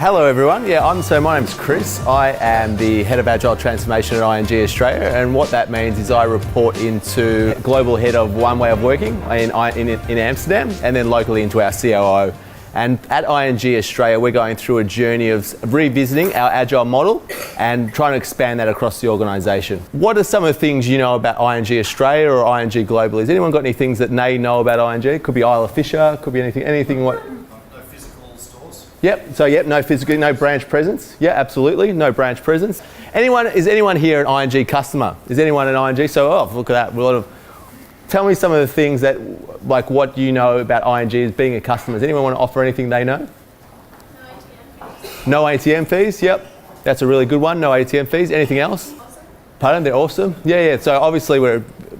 Hello everyone, my name's Chris. I am the Head of Agile Transformation at ING Australia, and what that means is I report into Global Head of One Way of Working in Amsterdam, and then locally into our COO. And at ING Australia, we're going through a journey of revisiting our Agile model and trying to expand that across the organisation. What are some of the things you know about ING Australia or ING globally? Has anyone got any things that they know about ING? Could be Isle of Fisher, could be anything what? No branch presence. Yeah, absolutely, no branch presence. Is anyone here an ING customer? Is anyone an ING? Look at that. Tell me some of the things that, like what you know about ING as being a customer. Does anyone want to offer anything they know? No ATM fees, yep. That's a really good one, no ATM fees. Anything else? Awesome. Pardon, they're awesome? Yeah. So obviously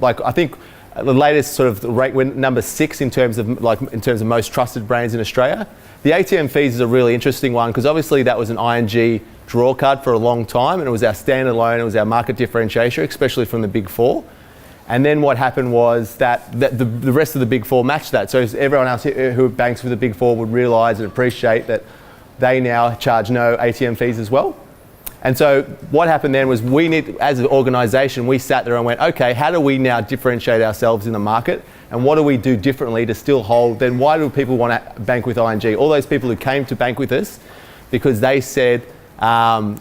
I think the latest sort of rate, we're number 6 in terms of most trusted brands in Australia. The ATM fees is a really interesting one because obviously that was an ING draw card for a long time, and it was our standalone, it was our market differentiation, especially from the Big Four. And then what happened was that the rest of the Big Four matched that. So everyone else who banks with the Big Four would realise and appreciate that they now charge no ATM fees as well. And so what happened then was as an organisation, we sat there and went, okay, how do we now differentiate ourselves in the market? And what do we do differently to still hold? Then why do people want to bank with ING? All those people who came to bank with us because they said,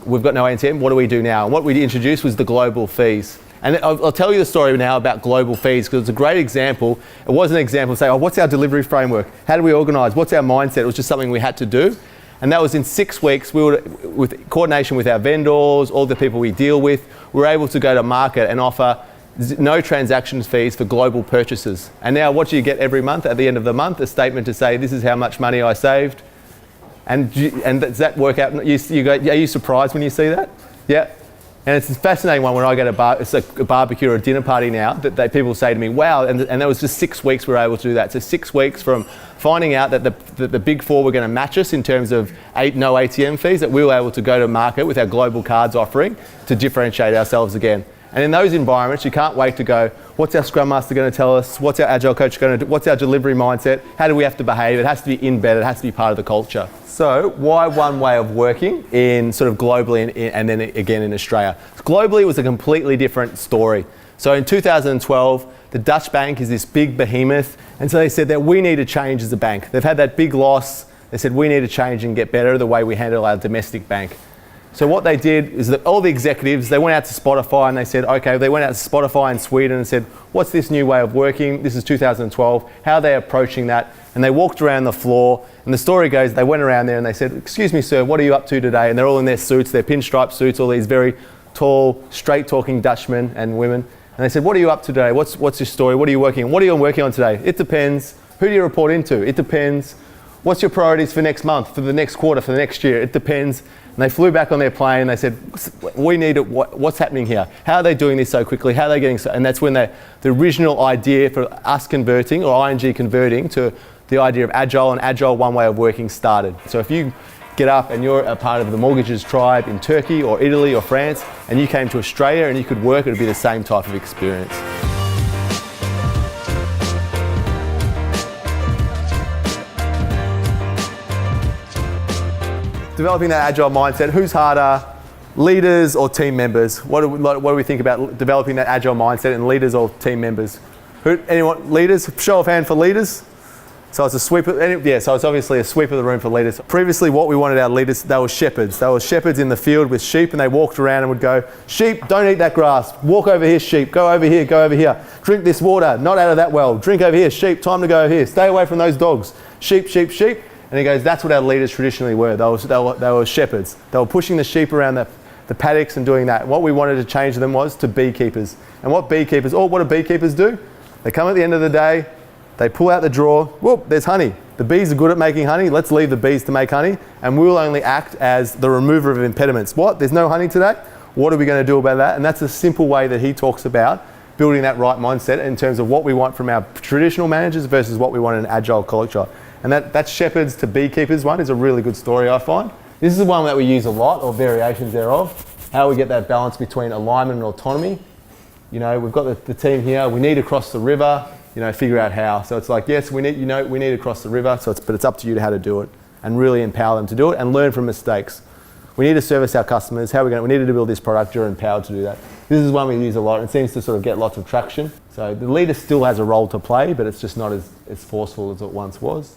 we've got no ATM, what do we do now? And what we introduced was the global fees. And I'll tell you the story now about global fees because it's a great example. It wasn't an example of saying, what's our delivery framework? How do we organise? What's our mindset? It was just something we had to do. And that was in 6 weeks, with coordination with our vendors, all the people we deal with, we were able to go to market and offer no transaction fees for global purchases. And now what do you get every month? At the end of the month, a statement to say, this is how much money I saved. And does that work out? Are you surprised when you see that? Yeah. And it's a fascinating one when I go to a barbecue or a dinner party now that people say to me, wow, and that was just 6 weeks we were able to do that. So 6 weeks from finding out that the Big Four were going to match us in terms of no ATM fees, that we were able to go to market with our global cards offering to differentiate ourselves again. And in those environments, you can't wait to go, what's our Scrum Master going to tell us? What's our Agile coach going to do? What's our delivery mindset? How do we have to behave? It has to be embedded. It has to be part of the culture. So why one way of working in sort of globally and then again in Australia? Globally, it was a completely different story. So in 2012, the Dutch bank is this big behemoth. And so they said that we need to change as a bank. They've had that big loss. They said we need to change and get better the way we handle our domestic bank. So what they did is that all the executives, they went out to Spotify and they said, okay, they went out to Spotify in Sweden and said, what's this new way of working? This is 2012. How are they approaching that? And they walked around the floor, and the story goes, they went around there and they said, excuse me, sir, what are you up to today? And they're all in their suits, their pinstripe suits, all these very tall, straight-talking Dutchmen and women. And they said, what are you up to today? What's your story? What are you working on? What are you working on today? It depends. Who do you report into? It depends. What's your priorities for next month, for the next quarter, for the next year? It depends. And they flew back on their plane and they said, we need it. What's happening here? How are they doing this so quickly? How are they getting so? And that's when the original idea for us converting, or ING converting, to the idea of Agile and Agile One Way of Working started. So if you get up and you're a part of the mortgages tribe in Turkey or Italy or France, and you came to Australia and you could work, it would be the same type of experience. Developing that Agile mindset, who's harder, leaders or team members? What do we think about developing that Agile mindset in leaders or team members? Anyone, leaders? Show of hand for leaders. So it's so it's obviously a sweep of the room for leaders. Previously, what we wanted our leaders, they were shepherds. They were shepherds in the field with sheep, and they walked around and would go, sheep, don't eat that grass. Walk over here, sheep. Go over here, go over here. Drink this water, not out of that well. Drink over here, sheep, time to go over here. Stay away from those dogs. Sheep, sheep, sheep. And he goes, that's what our leaders traditionally were. They were shepherds. They were pushing the sheep around the paddocks and doing that. What we wanted to change them was to beekeepers. And what do beekeepers do? They come at the end of the day, they pull out the drawer, whoop, there's honey. The bees are good at making honey, let's leave the bees to make honey, and we'll only act as the remover of impediments. What, there's no honey today? What are we going to do about that? And that's a simple way that he talks about building that right mindset in terms of what we want from our traditional managers versus what we want in an agile culture. And that shepherds to beekeepers one is a really good story, I find. This is one that we use a lot, or variations thereof, how we get that balance between alignment and autonomy. You know, we've got the team here, we need to cross the river, figure out how. So it's like, yes, we need to cross the river, but it's up to you to how to do it. and really empower them to do it and learn from mistakes. We need to service our customers. We need to build this product. You're empowered to do that. This is one we use a lot. It seems to sort of get lots of traction. So the leader still has a role to play, but it's just not as forceful as it once was.